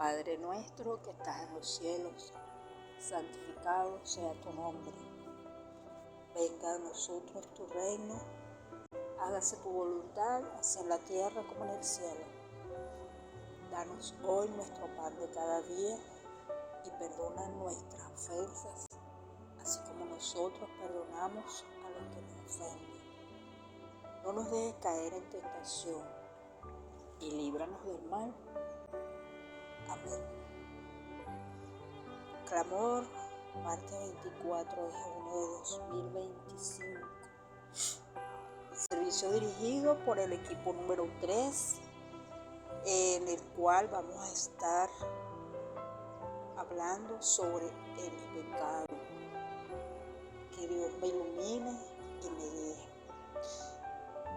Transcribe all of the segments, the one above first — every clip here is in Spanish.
Padre nuestro que estás en los cielos, santificado sea tu nombre. Venga a nosotros tu reino, hágase tu voluntad, así en la tierra como en el cielo. Danos hoy nuestro pan de cada día y perdona nuestras ofensas, así como nosotros perdonamos a los que nos ofenden. No nos dejes caer en tentación y líbranos del mal. Amén. Clamor, martes 24 de junio de 2025. El servicio dirigido por el equipo número 3, en el cual vamos a estar hablando sobre el pecado. Que Dios me ilumine y me guíe.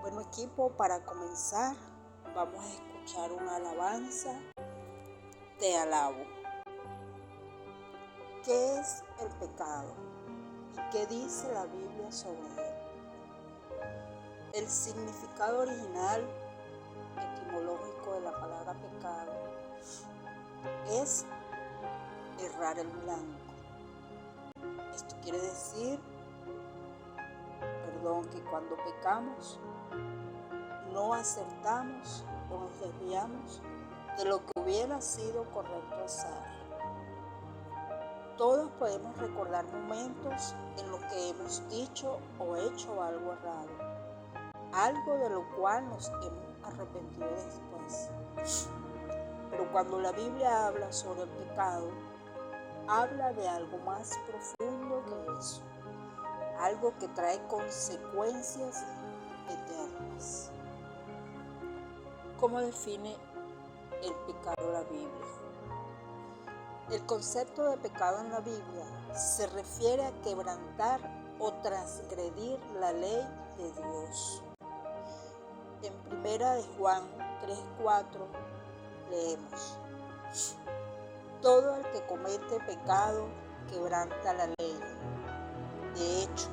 Bueno, equipo, para comenzar, vamos a escuchar una alabanza. Te alabo. ¿Qué es el pecado? ¿Y qué dice la Biblia sobre él? El significado original etimológico de la palabra pecado es errar el blanco. Esto quiere decir, que cuando pecamos no acertamos o nos desviamos de lo que hubiera sido correcto hacer. Todos podemos recordar momentos en los que hemos dicho o hecho algo errado, algo de lo cual nos hemos arrepentido después. Pero cuando la Biblia habla sobre el pecado, habla de algo más profundo que eso, algo que trae consecuencias eternas. ¿Cómo define el pecado la Biblia? El concepto de pecado en la Biblia se refiere a quebrantar o transgredir la ley de Dios. En 1 de Juan 3:4 leemos: todo el que comete pecado quebranta la ley. De hecho,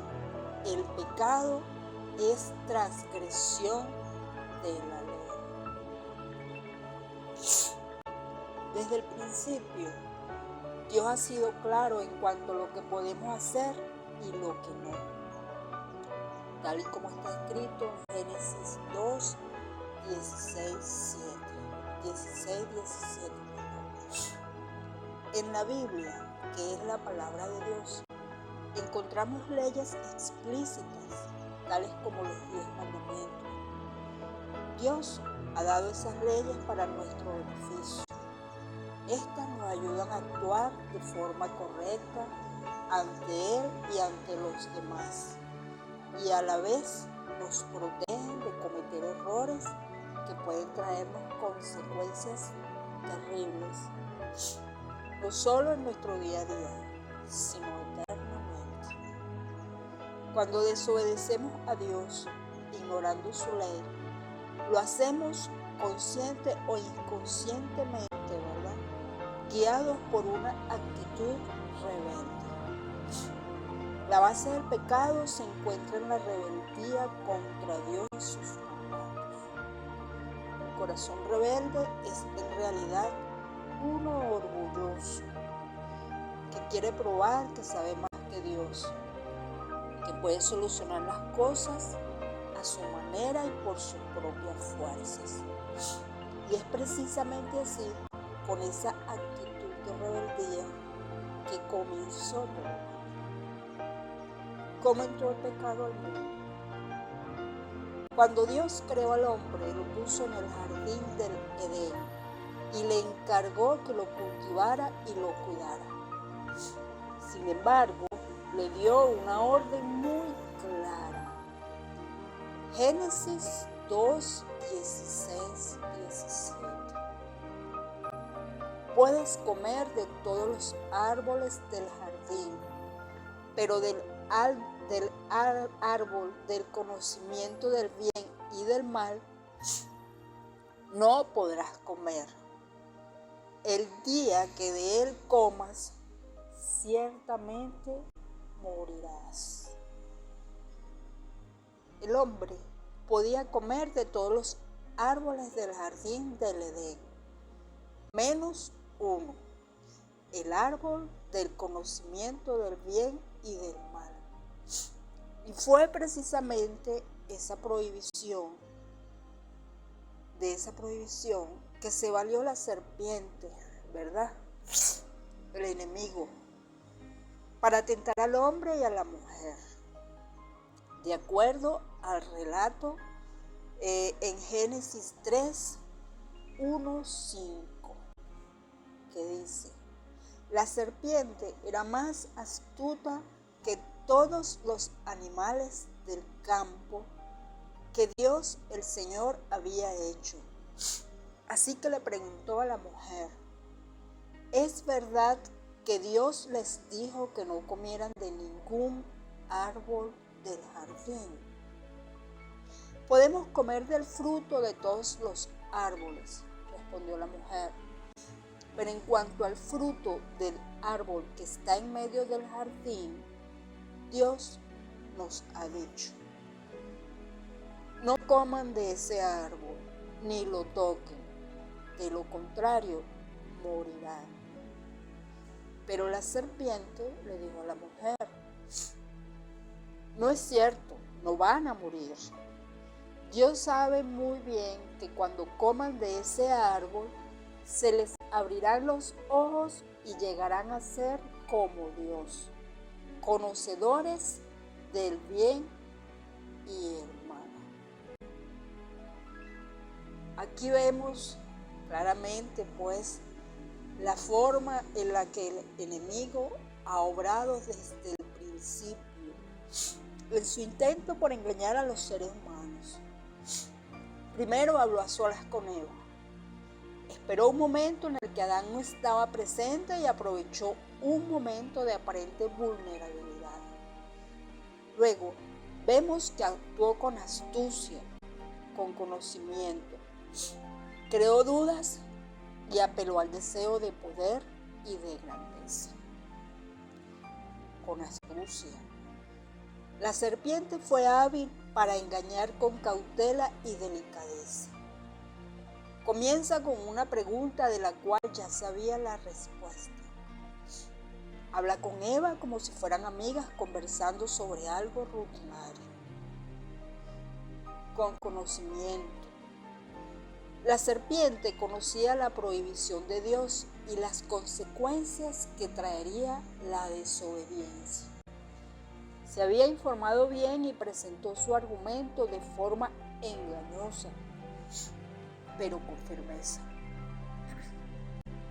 el pecado es transgresión de la ley. Desde el principio, Dios ha sido claro en cuanto a lo que podemos hacer y lo que no. Tal y como está escrito en Génesis 2, 16, 17. En la Biblia, que es la palabra de Dios, encontramos leyes explícitas, tales como los 10 mandamientos. Dios ha dado esas leyes para nuestro beneficio. Estas nos ayudan a actuar de forma correcta ante Él y ante los demás, y a la vez nos protegen de cometer errores que pueden traernos consecuencias terribles, no solo en nuestro día a día, sino eternamente. Cuando desobedecemos a Dios, ignorando su ley, lo hacemos consciente o inconscientemente, ¿verdad? Guiados por una actitud rebelde. La base del pecado se encuentra en la rebeldía contra Dios y sus mandatos. El corazón rebelde es en realidad uno orgulloso, que quiere probar que sabe más que Dios, que puede solucionar las cosas a su manera y por sus propias fuerzas. Y es precisamente así, con esa actitud de rebeldía, que comenzó todo. ¿Cómo entró el pecado al mundo? Cuando Dios creó al hombre, lo puso en el jardín del Edén y le encargó que lo cultivara y lo cuidara. Sin embargo, le dio una orden muy clara. Génesis 2, 16, 17. Puedes comer de todos los árboles del jardín, pero del árbol del conocimiento del bien y del mal no podrás comer. El día que de él comas, ciertamente morirás. El hombre podía comer de todos los árboles del jardín del Edén, menos 1. El árbol del conocimiento del bien y del mal. Y fue precisamente esa prohibición que se valió la serpiente, ¿verdad? El enemigo, para tentar al hombre y a la mujer. De acuerdo al relato en Génesis 3, 1, 5, que dice: la serpiente era más astuta que todos los animales del campo que Dios el Señor había hecho. Así que le preguntó a la mujer: ¿es verdad que Dios les dijo que no comieran de ningún árbol del jardín? Podemos comer del fruto de todos los árboles, respondió la mujer. Pero en cuanto al fruto del árbol que está en medio del jardín, Dios nos ha dicho: no coman de ese árbol, ni lo toquen, de lo contrario morirán. Pero la serpiente le dijo a la mujer: no es cierto, no van a morir. Dios sabe muy bien que cuando coman de ese árbol, se les abrirán los ojos y llegarán a ser como Dios, conocedores del bien y el mal. Aquí vemos claramente, pues, la forma en la que el enemigo ha obrado desde el principio en su intento por engañar a los seres humanos. Primero habló a solas con Eva. Esperó un momento en el que Adán no estaba presente y aprovechó un momento de aparente vulnerabilidad. Luego vemos que actuó con astucia, con conocimiento. Creó dudas y apeló al deseo de poder y de grandeza. Con astucia. La serpiente fue hábil para engañar con cautela y delicadeza. Comienza con una pregunta de la cual ya sabía la respuesta. Habla con Eva como si fueran amigas conversando sobre algo rutinario. Con conocimiento. La serpiente conocía la prohibición de Dios y las consecuencias que traería la desobediencia. Se había informado bien y presentó su argumento de forma engañosa, pero con firmeza.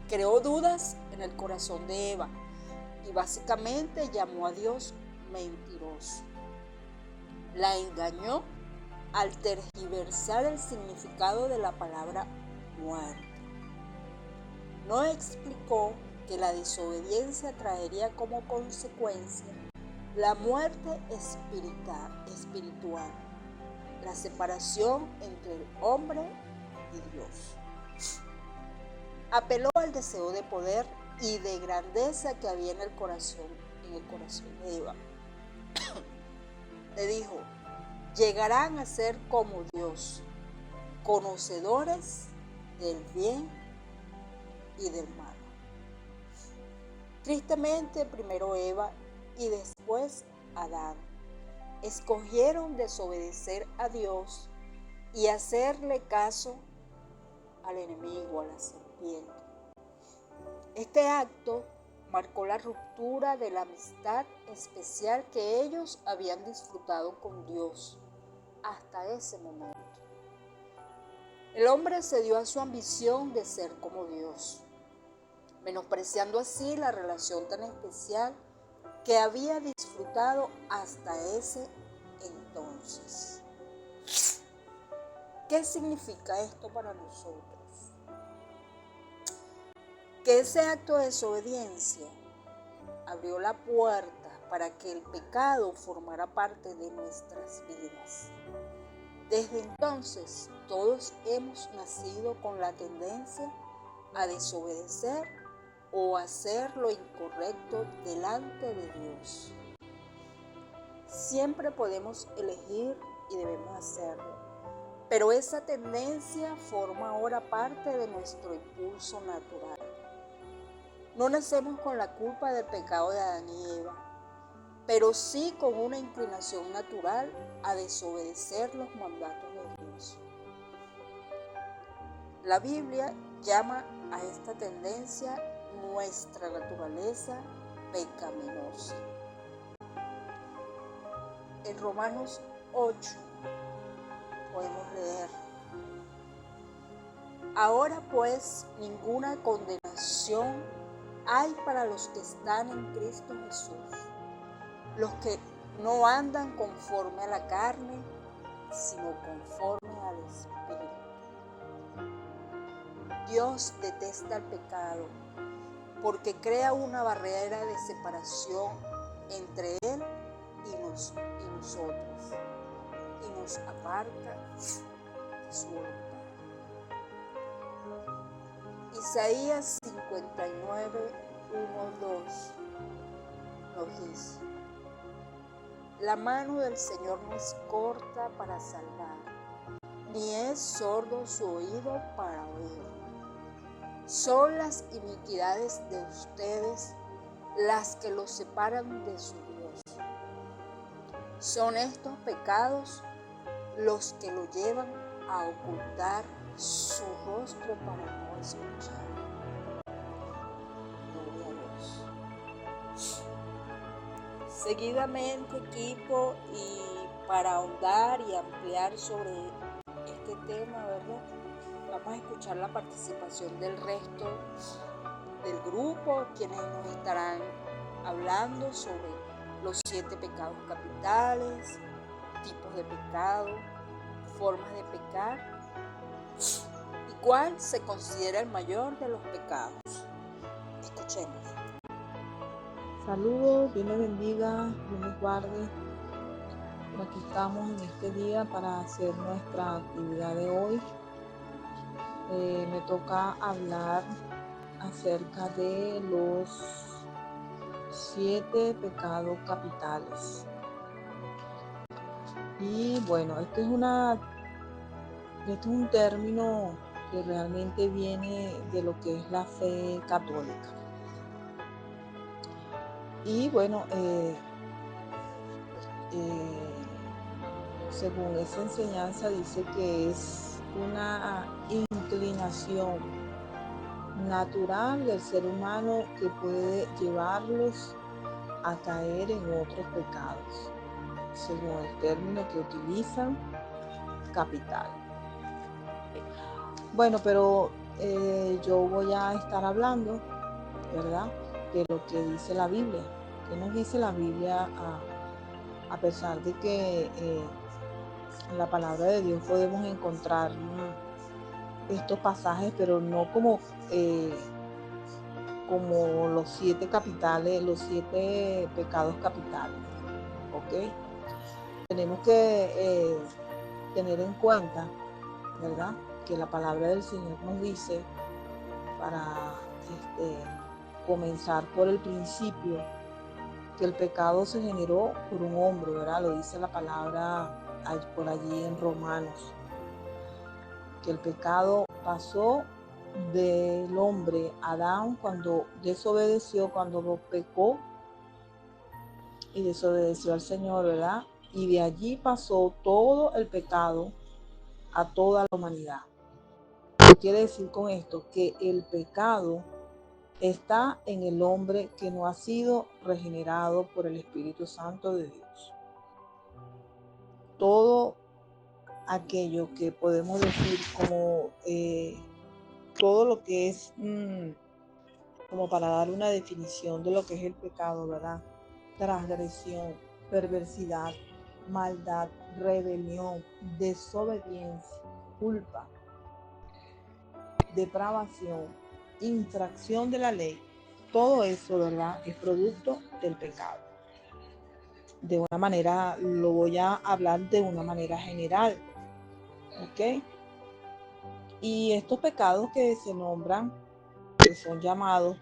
Creó dudas en el corazón de Eva y básicamente llamó a Dios mentiroso. La engañó al tergiversar el significado de la palabra muerte. No explicó que la desobediencia traería como consecuencia la muerte espiritual, la separación entre el hombre y Dios. Apeló al deseo de poder y de grandeza que había en el corazón de Eva. Le dijo: llegarán a ser como Dios, conocedores del bien y del mal. Tristemente, primero Eva y después Adán escogieron desobedecer a Dios y hacerle caso al enemigo, a la serpiente. Este acto marcó la ruptura de la amistad especial que ellos habían disfrutado con Dios hasta ese momento. El hombre cedió a su ambición de ser como Dios, menospreciando así la relación tan especial que había disfrutado hasta ese entonces. ¿Qué significa esto para nosotros? Que ese acto de desobediencia abrió la puerta para que el pecado formara parte de nuestras vidas. Desde entonces, todos hemos nacido con la tendencia a desobedecer o hacer lo incorrecto delante de Dios. Siempre podemos elegir y debemos hacerlo, pero esa tendencia forma ahora parte de nuestro impulso natural. No nacemos con la culpa del pecado de Adán y Eva, pero sí con una inclinación natural a desobedecer los mandatos de Dios. La Biblia llama a esta tendencia nuestra naturaleza pecaminosa. En Romanos 8 podemos leer: ahora pues ninguna condenación hay para los que están en Cristo Jesús, los que no andan conforme a la carne, sino conforme al Espíritu. Dios detesta el pecado porque crea una barrera de separación entre Él y nosotros, y nos aparta de su voluntad. Isaías 59, 1, 2 nos dice: la mano del Señor no es corta para salvar, ni es sordo su oído para oír. Son las iniquidades de ustedes las que los separan de su Dios. Son estos pecados los que lo llevan a ocultar su rostro para no escuchar. Gloria a Dios. Seguidamente, equipo, y para ahondar y ampliar sobre este tema, ¿verdad?, vamos a escuchar la participación del resto del grupo, quienes nos estarán hablando sobre los 7 pecados capitales, tipos de pecado, formas de pecar y cuál se considera el mayor de los pecados. Escuchemos. Saludos, Dios les bendiga, Dios les guarde. Por aquí estamos en este día para hacer nuestra actividad de hoy. Me toca hablar acerca de los 7 pecados capitales. Y bueno, este es un término que realmente viene de lo que es la fe católica. Y bueno, según esa enseñanza dice que es una inclinación natural del ser humano que puede llevarlos a caer en otros pecados, según el término que utilizan, capital. Bueno, pero yo voy a estar hablando, ¿verdad?, de lo que dice la Biblia. ¿Qué nos dice la Biblia? A pesar de que en la palabra de Dios podemos encontrar estos pasajes, pero no como los 7 capitales, los 7 pecados capitales, ¿ok? Tenemos que tener en cuenta, ¿verdad?, que la palabra del Señor nos dice, para comenzar por el principio, que el pecado se generó por un hombre, ¿verdad? Lo dice la palabra por allí en Romanos, que el pecado pasó del hombre Adán cuando desobedeció, cuando pecó y desobedeció al Señor, ¿verdad? Y de allí pasó todo el pecado a toda la humanidad. ¿Qué quiere decir con esto? Que el pecado está en el hombre que no ha sido regenerado por el Espíritu Santo de Dios. Todo aquello que podemos decir como todo lo que es como para dar una definición de lo que es el pecado, ¿verdad? Transgresión, perversidad, maldad, rebelión, desobediencia, culpa, depravación, infracción de la ley. Todo eso, ¿verdad?, es producto del pecado. De una manera, lo voy a hablar de una manera general, ¿ok? Y estos pecados que se nombran, que son llamados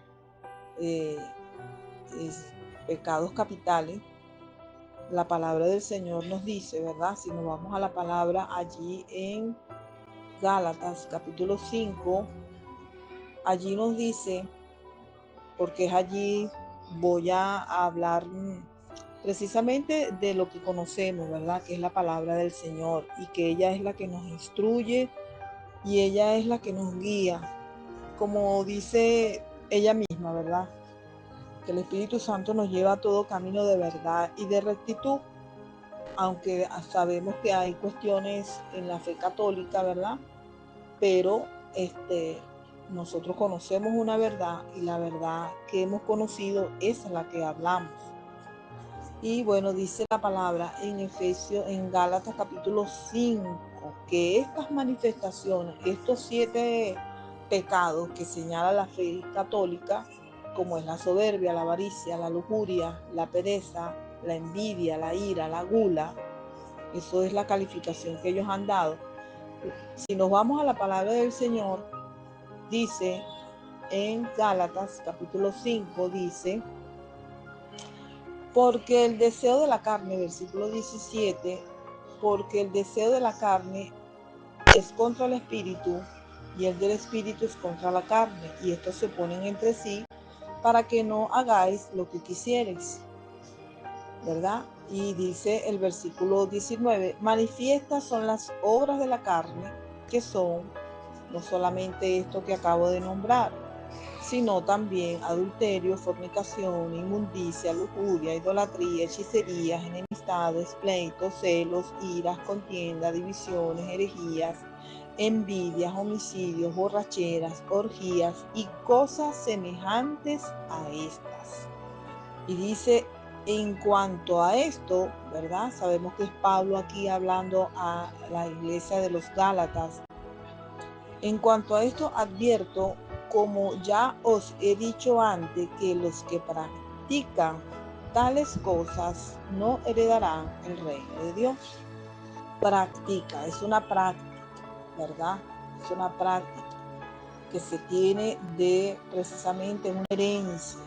pecados capitales, la palabra del Señor nos dice, ¿verdad? Si nos vamos a la palabra allí en Gálatas capítulo 5, allí nos dice porque es allí voy a hablar precisamente de lo que conocemos, ¿verdad? Que es la palabra del Señor y que ella es la que nos instruye y ella es la que nos guía, como dice ella misma, ¿verdad? Que el Espíritu Santo nos lleva a todo camino de verdad y de rectitud, aunque sabemos que hay cuestiones en la fe católica, ¿verdad? Pero nosotros conocemos una verdad y la verdad que hemos conocido es la que hablamos. Y bueno, dice la palabra en Efesios, en Gálatas capítulo 5, que estas manifestaciones, estos 7 pecados que señala la fe católica, como es la soberbia, la avaricia, la lujuria, la pereza, la envidia, la ira, la gula, eso es la calificación que ellos han dado. Si nos vamos a la palabra del Señor, dice en Gálatas capítulo 5, dice: porque el deseo de la carne, versículo 17, porque el deseo de la carne es contra el espíritu y el del espíritu es contra la carne, y estos se oponen entre sí para que no hagáis lo que quisieres, ¿verdad? Y dice el versículo 19, manifiestas son las obras de la carne, que son no solamente esto que acabo de nombrar, sino también adulterio, fornicación, inmundicia, lujuria, idolatría, hechicerías, enemistades, pleitos, celos, iras, contienda, divisiones, herejías, envidias, homicidios, borracheras, orgías y cosas semejantes a estas. Y dice, en cuanto a esto, ¿verdad? Sabemos que es Pablo aquí hablando a la iglesia de los Gálatas. En cuanto a esto advierto, como ya os he dicho antes, que los que practican tales cosas no heredarán el reino de Dios. Práctica, es una práctica, ¿verdad? Es una práctica que se tiene de precisamente una herencia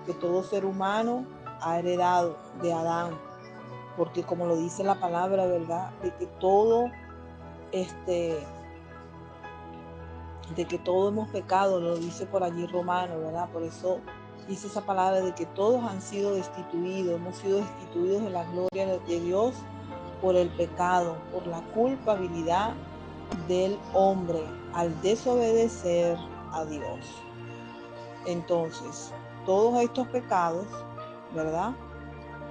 que todo ser humano ha heredado de Adán, porque como lo dice la palabra, ¿verdad? De que todos hemos pecado, lo dice por allí Romano, ¿verdad? Por eso dice esa palabra de que todos han sido destituidos, hemos sido destituidos de la gloria de Dios por el pecado, por la culpabilidad del hombre al desobedecer a Dios. Entonces, todos estos pecados, ¿verdad?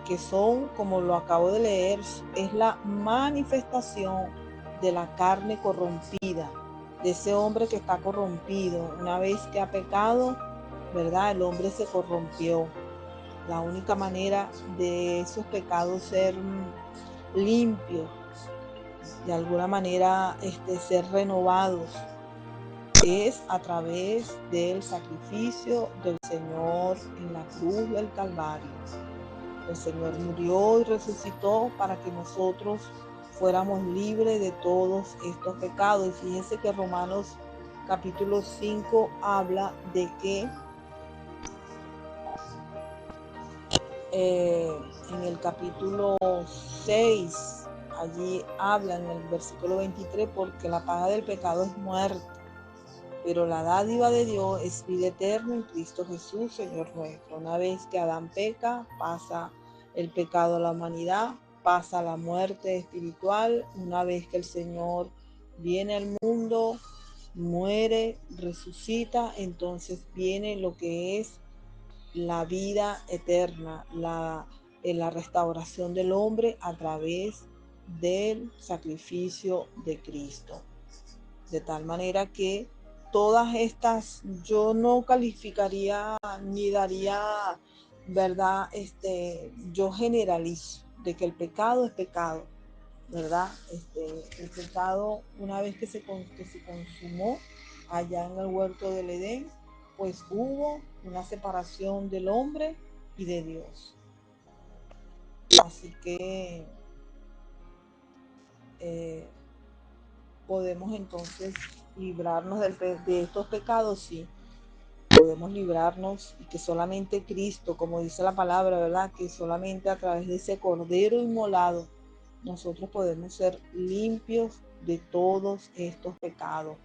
Que son, como lo acabo de leer, es la manifestación de la carne corrompida, de ese hombre que está corrompido. Una vez que ha pecado, ¿verdad? El hombre se corrompió. La única manera de esos pecados ser limpios, de alguna manera ser renovados, es a través del sacrificio del Señor en la cruz del Calvario. El Señor murió y resucitó para que nosotros fuéramos libres de todos estos pecados. Y fíjense que Romanos capítulo 5 habla de que en el capítulo 6, allí habla en el versículo 23, porque la paga del pecado es muerte, pero la dádiva de Dios es vida eterna en Cristo Jesús, Señor nuestro. Una vez que Adán peca, pasa el pecado a la humanidad, pasa la muerte espiritual. Una vez que el Señor viene al mundo, muere, resucita, entonces viene lo que es la vida eterna, la restauración del hombre a través del sacrificio de Cristo. De tal manera que todas estas, yo no calificaría ni daría, ¿verdad? Yo generalizo de que el pecado es pecado, ¿verdad? El pecado, una vez que se consumó allá en el huerto del Edén, pues hubo una separación del hombre y de Dios. Así que podemos entonces librarnos de estos pecados, sí, podemos librarnos, y que solamente Cristo, como dice la palabra, ¿verdad? Que solamente a través de ese cordero inmolado nosotros podemos ser limpios de todos estos pecados.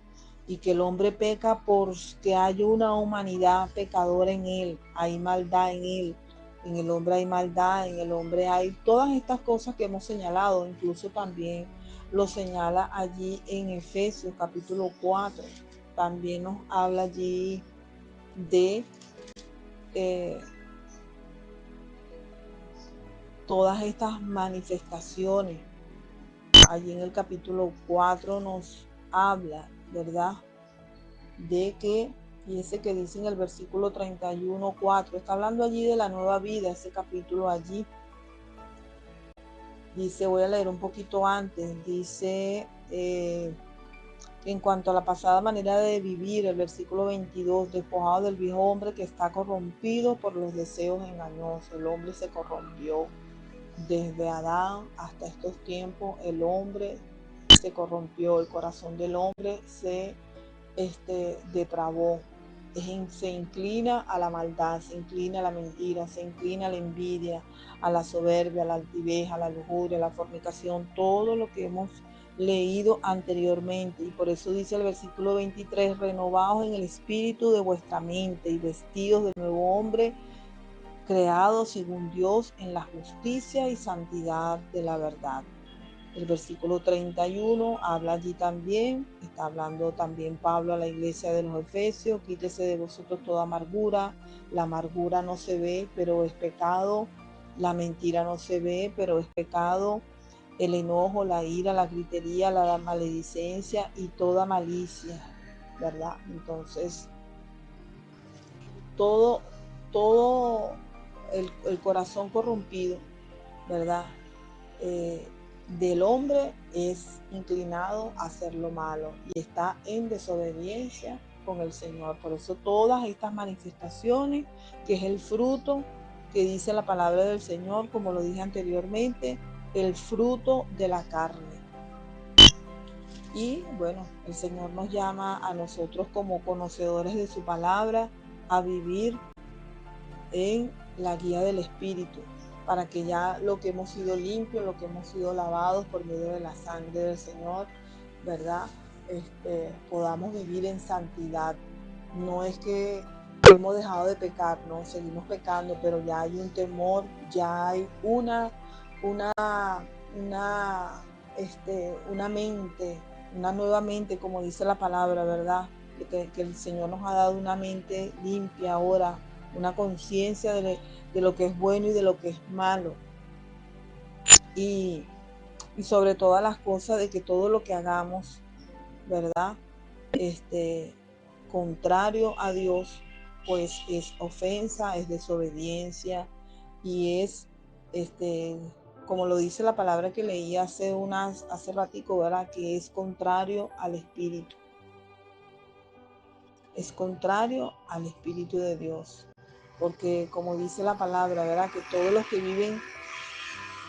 y que el hombre peca porque hay una humanidad pecadora en él, hay maldad en él, en el hombre hay maldad, en el hombre hay todas estas cosas que hemos señalado, incluso también lo señala allí en Efesios capítulo 4, también nos habla allí de todas estas manifestaciones. Allí en el capítulo 4 nos habla, ¿verdad? De que, y ese que dice en el versículo 31:4, está hablando allí de la nueva vida, ese capítulo allí. Dice, voy a leer un poquito antes, dice en cuanto a la pasada manera de vivir, el versículo 22, despojado del viejo hombre que está corrompido por los deseos engañosos. El hombre se corrompió. Desde Adán hasta estos tiempos, el hombre se corrompió, el corazón del hombre se depravó, se inclina a la maldad, se inclina a la mentira, se inclina a la envidia, a la soberbia, a la altivez, a la lujuria, a la fornicación, todo lo que hemos leído anteriormente. Y por eso dice el versículo 23, renovados en el espíritu de vuestra mente y vestidos del nuevo hombre, creado según Dios en la justicia y santidad de la verdad. El versículo 31 habla allí también, está hablando también Pablo a la iglesia de los Efesios, quítese de vosotros toda amargura, la amargura no se ve, pero es pecado, la mentira no se ve, pero es pecado, el enojo, la ira, la gritería, la maledicencia y toda malicia, ¿verdad? Entonces, todo el corazón corrompido, ¿verdad? Del hombre es inclinado a hacer lo malo y está en desobediencia con el Señor. Por eso todas estas manifestaciones, que es el fruto que dice la palabra del Señor, como lo dije anteriormente, el fruto de la carne. Y bueno, el Señor nos llama a nosotros como conocedores de su palabra a vivir en la guía del Espíritu, para que ya lo que hemos sido limpios, lo que hemos sido lavados por medio de la sangre del Señor, ¿verdad? Podamos vivir en santidad. No es que hemos dejado de pecar, no, seguimos pecando, pero ya hay un temor, ya hay una, una mente, una nueva mente, como dice la palabra, ¿verdad? Que el Señor nos ha dado una mente limpia ahora, una conciencia de lo que es bueno y de lo que es malo. Y sobre todas las cosas, de que todo lo que hagamos, ¿verdad? Contrario a Dios, pues es ofensa, es desobediencia y es, como lo dice la palabra que leí hace ratico, ¿verdad? Que es contrario al Espíritu. Es contrario al Espíritu de Dios. Porque como dice la palabra, ¿verdad? Que todos los que viven,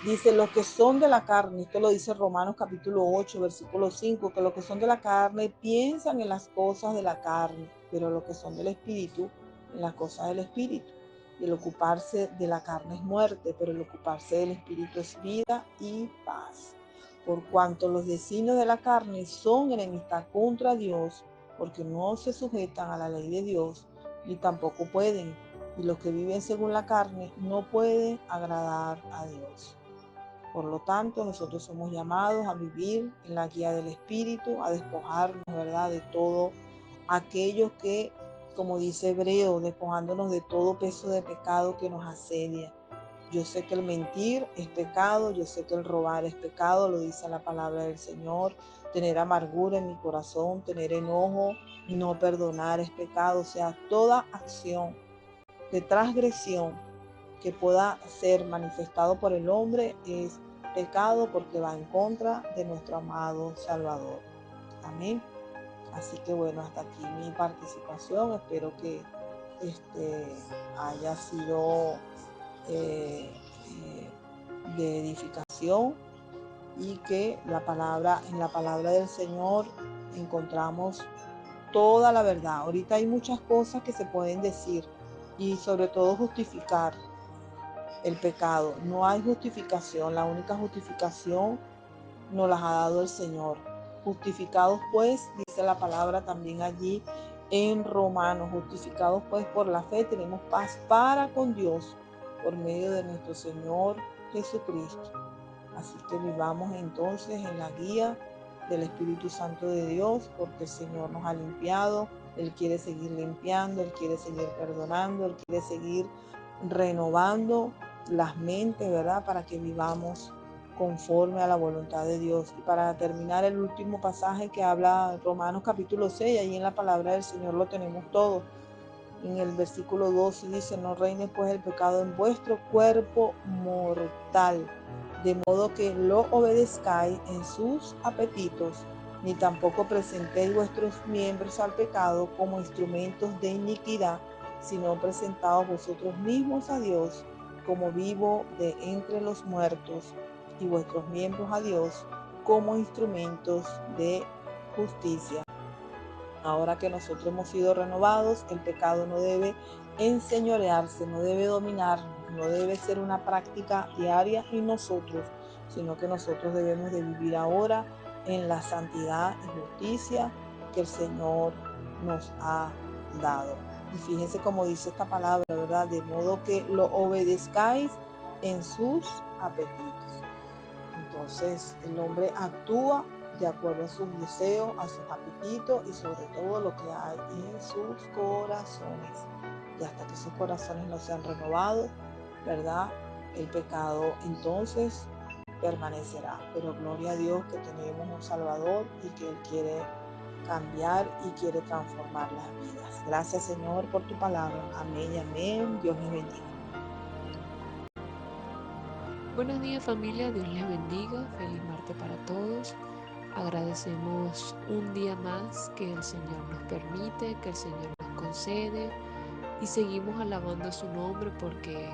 dice, los que son de la carne, esto lo dice Romanos capítulo 8, versículo 5, que los que son de la carne piensan en las cosas de la carne, pero los que son del Espíritu, en las cosas del Espíritu. Y el ocuparse de la carne es muerte, pero el ocuparse del Espíritu es vida y paz. Por cuanto los designios de la carne son enemistad contra Dios, porque no se sujetan a la ley de Dios, ni tampoco pueden. Y los que viven según la carne no pueden agradar a Dios. Por lo tanto, nosotros somos llamados a vivir en la guía del Espíritu, a despojarnos, ¿verdad?, de todo aquello que, como dice Hebreo, despojándonos de todo peso de pecado que nos asedia. Yo sé que el mentir es pecado, yo sé que el robar es pecado, lo dice la palabra del Señor. Tener amargura en mi corazón, tener enojo, no perdonar es pecado. O sea, toda acción de transgresión que pueda ser manifestado por el hombre es pecado, porque va en contra de nuestro amado Salvador. Amén. Así que bueno, hasta aquí mi participación. Espero que haya sido de edificación, y que en la palabra del Señor encontramos toda la verdad. Ahorita hay muchas cosas que se pueden decir y sobre todo justificar el pecado. No hay justificación, la única justificación nos la ha dado el Señor. Justificados pues, dice la palabra también allí en Romanos, justificados pues por la fe tenemos paz para con Dios por medio de nuestro Señor Jesucristo. Así que vivamos entonces en la guía del Espíritu Santo de Dios, porque el Señor nos ha limpiado, Él quiere seguir limpiando, Él quiere seguir perdonando, Él quiere seguir renovando las mentes, ¿verdad? Para que vivamos conforme a la voluntad de Dios. Y para terminar, el último pasaje que habla Romanos capítulo 6, allí en la palabra del Señor lo tenemos todo. En el versículo 12 dice: no reine pues el pecado en vuestro cuerpo mortal, de modo que lo obedezcáis en sus apetitos, ni tampoco presentéis vuestros miembros al pecado como instrumentos de iniquidad, sino presentaos vosotros mismos a Dios como vivo de entre los muertos, y vuestros miembros a Dios como instrumentos de justicia. Ahora que nosotros hemos sido renovados, el pecado no debe enseñorearse, no debe dominarnos, no debe ser una práctica diaria en nosotros, sino que nosotros debemos de vivir ahora en la santidad y justicia que el Señor nos ha dado. Y fíjense cómo dice esta palabra, ¿verdad? De modo que lo obedezcáis en sus apetitos. Entonces el hombre actúa de acuerdo a sus deseos, a sus apetitos y sobre todo lo que hay en sus corazones. Y hasta que sus corazones no sean renovados, ¿verdad? El pecado entonces permanecerá. Pero gloria a Dios que tenemos un Salvador y que Él quiere cambiar y quiere transformar las vidas. Gracias, Señor, por tu palabra. Amén y amén. Dios les bendiga. Buenos días familia, Dios les bendiga, feliz martes para todos. Agradecemos un día más que el Señor nos permite, que el Señor nos concede y seguimos alabando su nombre porque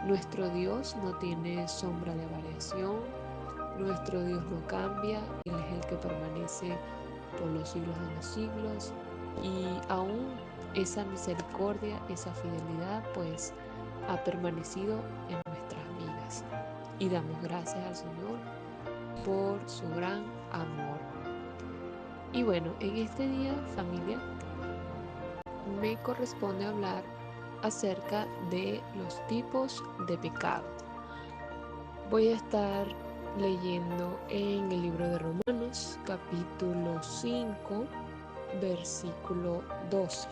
nuestro Dios no tiene sombra de variación, nuestro Dios no cambia, Él es el que permanece por los siglos de los siglos y aún esa misericordia, esa fidelidad pues ha permanecido en nuestras vidas. Y damos gracias al Señor por su gran amor. Y bueno, en este día, familia, me corresponde hablar acerca de los tipos de pecado. Voy a estar leyendo en el libro de Romanos, capítulo 5, versículo 12.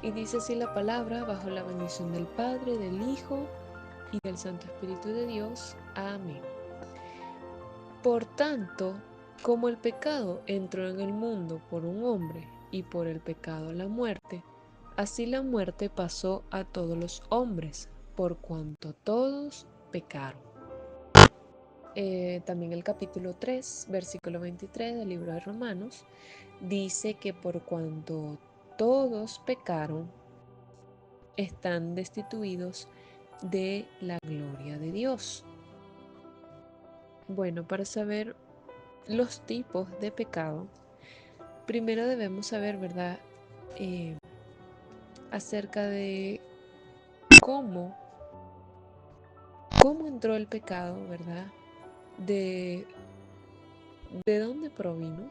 Y dice así la palabra: bajo la bendición del Padre, del Hijo y del Santo Espíritu de Dios. Amén. Por tanto, como el pecado entró en el mundo por un hombre y por el pecado la muerte, así la muerte pasó a todos los hombres, por cuanto todos pecaron. También el capítulo 3, versículo 23 del libro de Romanos, dice que por cuanto todos pecaron, están destituidos de la gloria de Dios. Bueno, para saber los tipos de pecado, primero debemos saber, ¿verdad?, acerca de cómo entró el pecado, ¿verdad? De dónde provino.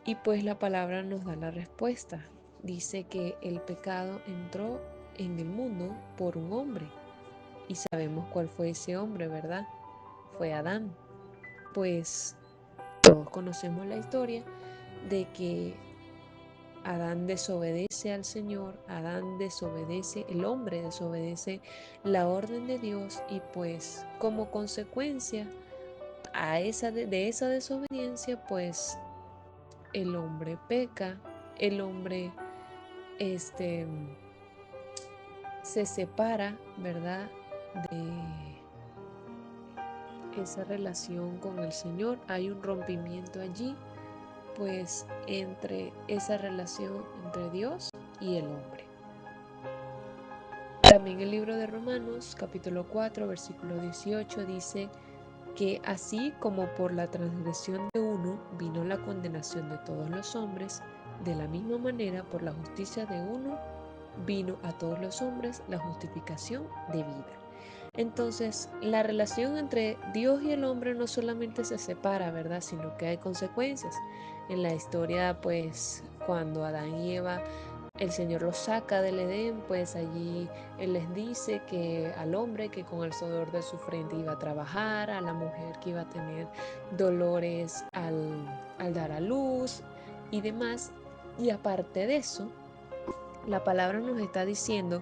Y pues la palabra nos da la respuesta. Dice que el pecado entró en el mundo por un hombre. Y sabemos cuál fue ese hombre, ¿verdad? Fue Adán. Pues todos conocemos la historia de que Adán desobedece al Señor, Adán desobedece, el hombre desobedece la orden de Dios y pues como consecuencia de esa desobediencia pues el hombre peca, el hombre se separa, ¿verdad?, de esa relación con el Señor. Hay un rompimiento allí pues entre esa relación entre Dios y el hombre. También el libro de Romanos, capítulo 4, versículo 18, dice que así como por la transgresión de uno vino la condenación de todos los hombres, de la misma manera por la justicia de uno vino a todos los hombres la justificación de vida. Entonces, la relación entre Dios y el hombre no solamente se separa, ¿verdad? Sino que hay consecuencias. En la historia, pues, cuando Adán y Eva, el Señor los saca del Edén, pues allí Él les dice que al hombre que con el sudor de su frente iba a trabajar, a la mujer que iba a tener dolores al dar a luz y demás. Y aparte de eso, la palabra nos está diciendo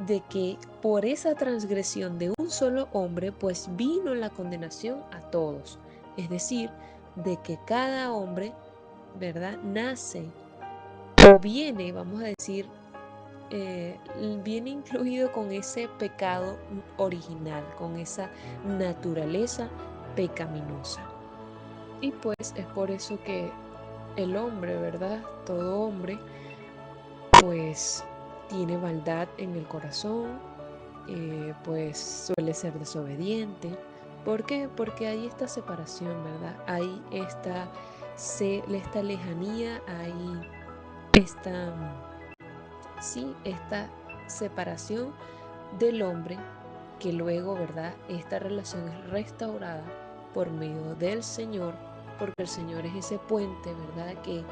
de que por esa transgresión de un solo hombre, pues vino la condenación a todos. Es decir, de que cada hombre, ¿verdad? Nace o viene, vamos a decir, viene incluido con ese pecado original, con esa naturaleza pecaminosa. Y pues es por eso que el hombre, ¿verdad? Todo hombre, pues tiene maldad en el corazón, pues suele ser desobediente. ¿Por qué? Porque hay esta separación, ¿verdad? Hay esta lejanía, hay esta, sí, esta separación del hombre que luego, ¿verdad? Esta relación es restaurada por medio del Señor, porque el Señor es ese puente, ¿verdad? Que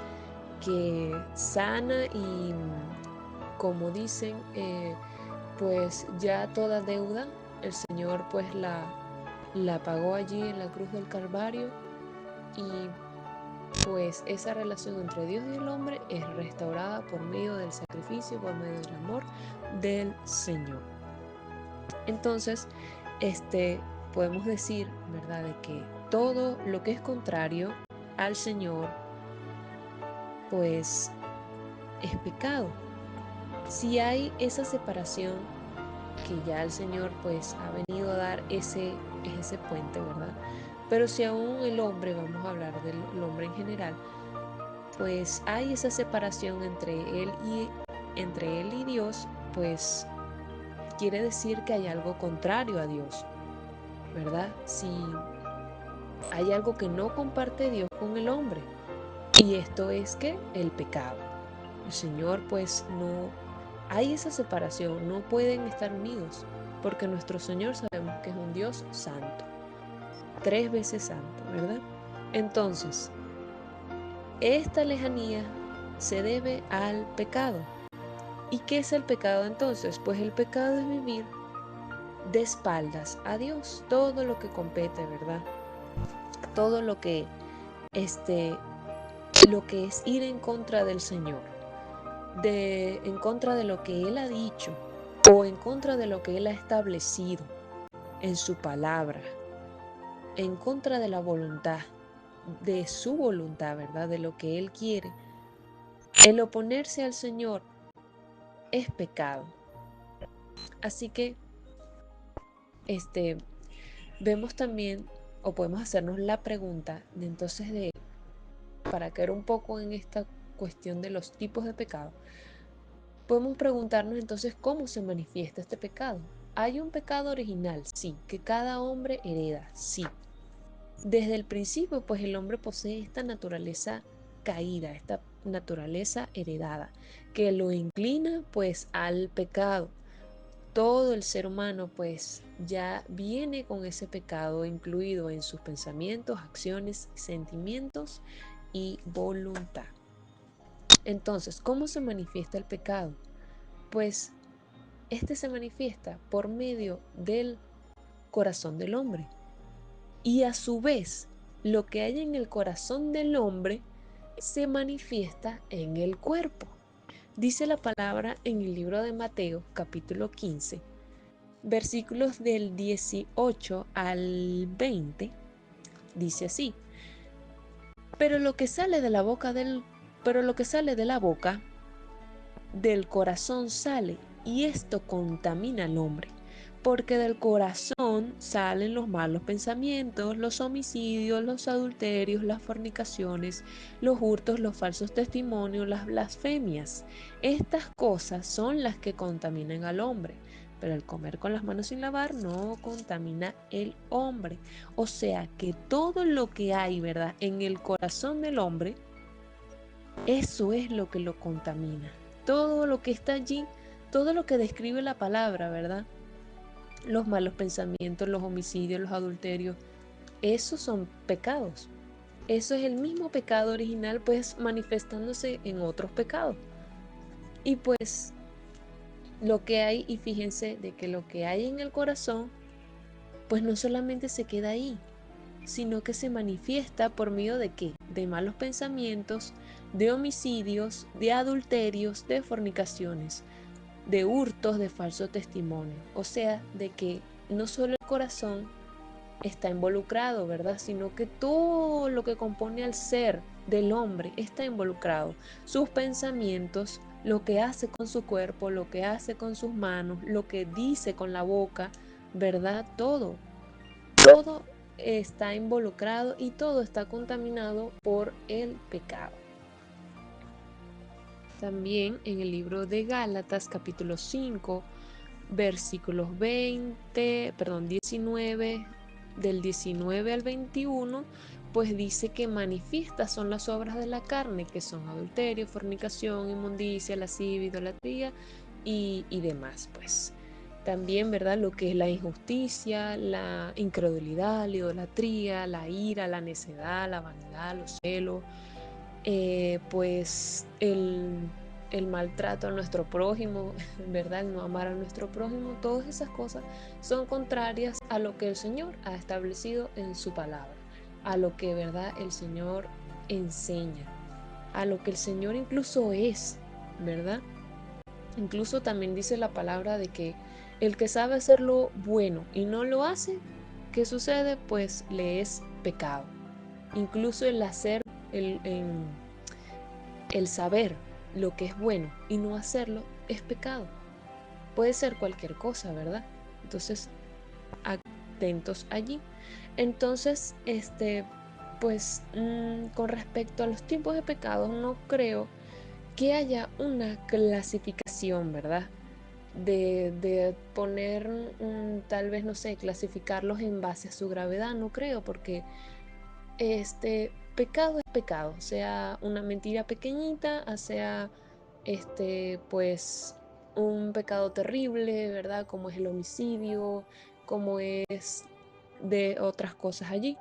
sana y, como dicen, pues ya toda deuda, el Señor pues la pagó allí en la cruz del Calvario y pues esa relación entre Dios y el hombre es restaurada por medio del sacrificio, por medio del amor del Señor. Entonces, podemos decir, ¿verdad?, de que todo lo que es contrario al Señor, pues es pecado. Si hay esa separación que ya el Señor pues ha venido a dar ese puente, ¿verdad? Pero si aún el hombre, vamos a hablar del hombre en general, pues hay esa separación entre él y Dios, pues quiere decir que hay algo contrario a Dios, ¿verdad? Si hay algo que no comparte Dios con el hombre, y esto es que el pecado. El Señor pues no hay esa separación, no pueden estar unidos, porque nuestro Señor sabemos que es un Dios santo, 3 veces santo, ¿verdad? Entonces, esta lejanía se debe al pecado. ¿Y qué es el pecado entonces? Pues el pecado es vivir de espaldas a Dios, todo lo que compete, ¿verdad? Todo lo que es ir en contra del Señor, en contra de lo que Él ha dicho o en contra de lo que Él ha establecido en su palabra, en contra de la voluntad, de su voluntad, ¿verdad? De lo que Él quiere. El oponerse al Señor es pecado. Así que vemos también, o podemos hacernos la pregunta de entonces para caer un poco en esta cuestión de los tipos de pecado, podemos preguntarnos entonces cómo se manifiesta este pecado. ¿Hay un pecado original? Sí. ¿Que cada hombre hereda? Sí. Desde el principio, pues el hombre posee esta naturaleza caída, esta naturaleza heredada, que lo inclina pues al pecado. Todo el ser humano pues ya viene con ese pecado incluido en sus pensamientos, acciones, sentimientos y voluntad. Entonces, ¿cómo se manifiesta el pecado? Pues se manifiesta por medio del corazón del hombre. Y a su vez, lo que hay en el corazón del hombre se manifiesta en el cuerpo. Dice la palabra en el libro de Mateo, capítulo 15, versículos del 18 al 20, dice así: Pero lo que sale de la boca del corazón sale, y esto contamina al hombre, porque del corazón salen los malos pensamientos, los homicidios, los adulterios, las fornicaciones, los hurtos, los falsos testimonios, las blasfemias. Estas cosas son las que contaminan al hombre, pero el comer con las manos sin lavar no contamina el hombre. O sea que todo lo que hay, ¿verdad?, en el corazón del hombre, eso es lo que lo contamina. Todo lo que está allí, todo lo que describe la palabra, ¿verdad?, los malos pensamientos, los homicidios, los adulterios, esos son pecados. Eso es el mismo pecado original, pues manifestándose en otros pecados. Y pues lo que hay, y fíjense de que lo que hay en el corazón, pues no solamente se queda ahí, sino que se manifiesta por medio de ¿qué? De malos pensamientos, de homicidios, de adulterios, de fornicaciones, de hurtos, de falso testimonio. O sea, de que no solo el corazón está involucrado, ¿verdad? Sino que todo lo que compone al ser del hombre está involucrado. Sus pensamientos, lo que hace con su cuerpo, lo que hace con sus manos, lo que dice con la boca, ¿verdad? Todo está involucrado y todo está contaminado por el pecado. También en el libro de Gálatas, capítulo 5, versículos 19, del 19 al 21, pues dice que manifiestas son las obras de la carne, que son adulterio, fornicación, inmundicia, lascivia, idolatría y demás, pues. También, ¿verdad? Lo que es la injusticia, la incredulidad, la idolatría, la ira, la necedad, la vanidad, los celos, pues el maltrato a nuestro prójimo, ¿verdad? El no amar a nuestro prójimo, todas esas cosas son contrarias a lo que el Señor ha establecido en su palabra, a lo que, ¿verdad? El Señor enseña, a lo que el Señor incluso es, ¿verdad? Incluso también dice la palabra de que el que sabe hacer lo bueno y no lo hace, ¿qué sucede? Pues le es pecado. Incluso el hacer, el saber lo que es bueno y no hacerlo es pecado. Puede ser cualquier cosa, ¿verdad? Entonces, atentos allí. Entonces, pues con respecto a los tipos de pecados, no creo que haya una clasificación, ¿verdad? De poner, tal vez, no sé, clasificarlos en base a su gravedad, no creo, porque pecado es pecado, sea una mentira pequeñita, sea pues un pecado terrible, ¿verdad? Como es el homicidio, como es de otras cosas allí,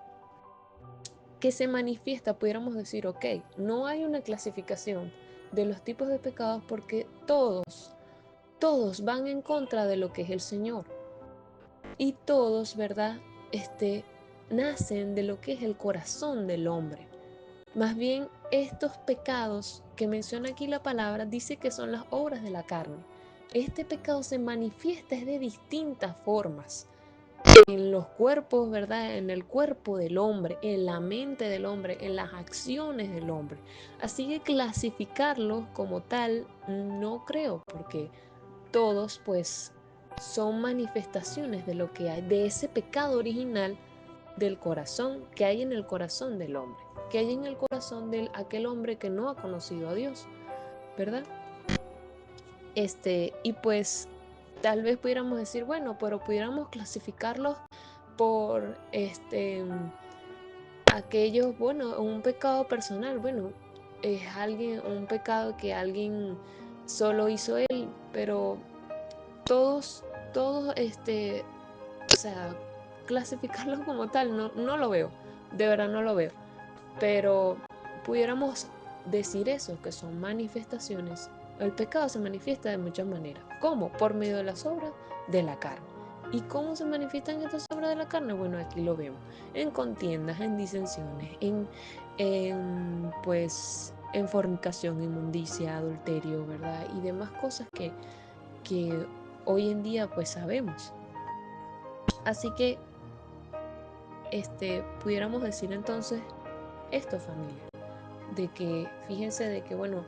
que se manifiesta, pudiéramos decir, ok, no hay una clasificación de los tipos de pecados porque todos van en contra de lo que es el Señor. Y todos, ¿verdad? Nacen de lo que es el corazón del hombre. Más bien, estos pecados que menciona aquí la palabra dice que son las obras de la carne. Este pecado se manifiesta de distintas formas en los cuerpos, ¿verdad? En el cuerpo del hombre, en la mente del hombre, en las acciones del hombre. Así que clasificarlos como tal no creo, porque todos pues son manifestaciones de lo que hay, de ese pecado original del corazón que hay en el corazón del hombre, que hay en el corazón de aquel hombre que no ha conocido a Dios, ¿verdad? Y pues tal vez pudiéramos decir, bueno, pero pudiéramos clasificarlos por aquellos, bueno, un pecado personal, bueno, es un pecado que alguien solo hizo él, pero todos, o sea, clasificarlos como tal, no lo veo, de verdad no lo veo, pero pudiéramos decir eso, que son manifestaciones. El pecado se manifiesta de muchas maneras. ¿Cómo? Por medio de las obras de la carne. ¿Y cómo se manifiestan estas obras de la carne? Bueno, aquí lo vemos. En contiendas, en disensiones, pues, en fornicación, inmundicia, adulterio, ¿verdad? Y demás cosas que hoy en día pues sabemos. Así que pudiéramos decir entonces esto, familia, de que fíjense de que bueno,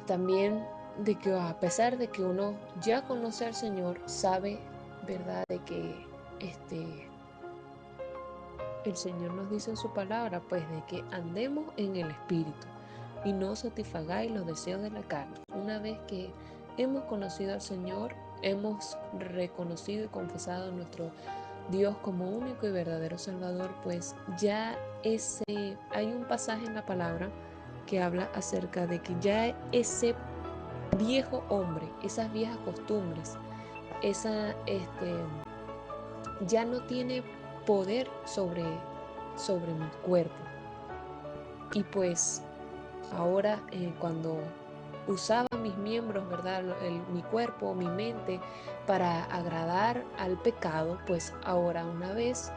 también de que a pesar de que uno ya conoce al Señor, sabe, ¿verdad?, de que el Señor nos dice en su palabra, pues de que andemos en el Espíritu y no satisfagáis los deseos de la carne. Una vez que hemos conocido al Señor, hemos reconocido y confesado a nuestro Dios como único y verdadero Salvador, pues ya hay un pasaje en la palabra que habla acerca de que ya ese viejo hombre, esas viejas costumbres, ya no tiene poder sobre mi cuerpo. Y pues ahora cuando usaba mis miembros, ¿verdad? Mi cuerpo, mi mente, para agradar al pecado, pues ahora una vez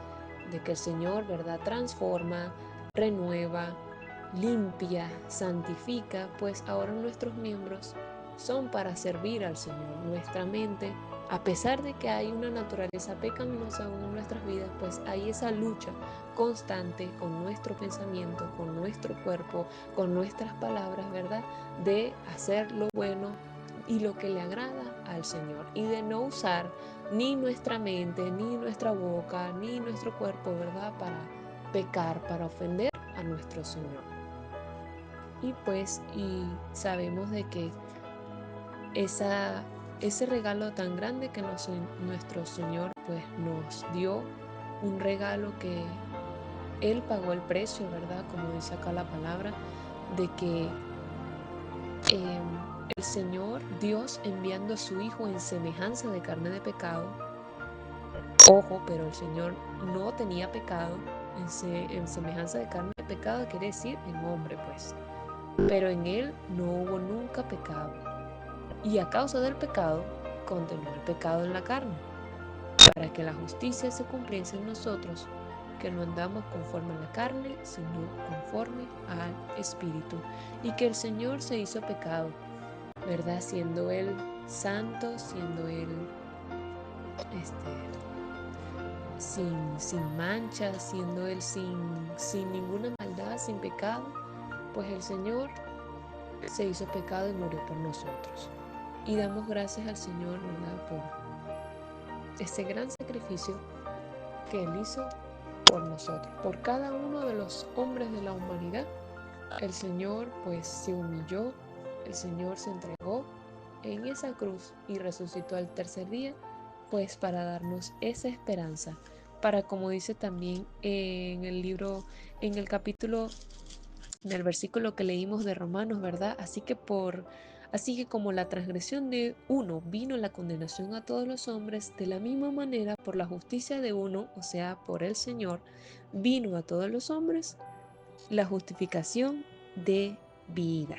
de que el Señor, ¿verdad? Transforma, renueva, limpia, santifica, pues ahora nuestros miembros son para servir al Señor. Nuestra mente, a pesar de que hay una naturaleza pecaminosa aún en nuestras vidas, pues hay esa lucha constante con nuestro pensamiento, con nuestro cuerpo, con nuestras palabras, ¿verdad? De hacer lo bueno y lo que le agrada al Señor y de no usar ni nuestra mente, ni nuestra boca, ni nuestro cuerpo, ¿verdad? Para pecar, para ofender a nuestro Señor. Y pues, y sabemos de que ese regalo tan grande que nuestro Señor pues nos dio, un regalo que Él pagó el precio, ¿verdad? Como dice acá la palabra, de que el Señor, Dios enviando a su Hijo en semejanza de carne de pecado. Ojo, pero el Señor no tenía pecado, en semejanza de carne de pecado quiere decir en hombre, pues. Pero en Él no hubo nunca pecado. Y a causa del pecado, condenó el pecado en la carne, para que la justicia se cumpliese en nosotros, que no andamos conforme a la carne, sino conforme al Espíritu. Y que el Señor se hizo pecado, ¿verdad? Siendo Él santo, siendo Él sin mancha, siendo Él sin ninguna maldad, sin pecado, pues el Señor se hizo pecado y murió por nosotros. Y damos gracias al Señor, ¿verdad? Por ese gran sacrificio que Él hizo por nosotros, por cada uno de los hombres de la humanidad. El Señor pues se humilló, el Señor se entregó en esa cruz y resucitó al tercer día, pues para darnos esa esperanza, para, como dice también en el libro, en el capítulo, en el versículo que leímos de Romanos, ¿verdad? Así que como la transgresión de uno vino la condenación a todos los hombres, de la misma manera por la justicia de uno, o sea, por el Señor, vino a todos los hombres la justificación de vida,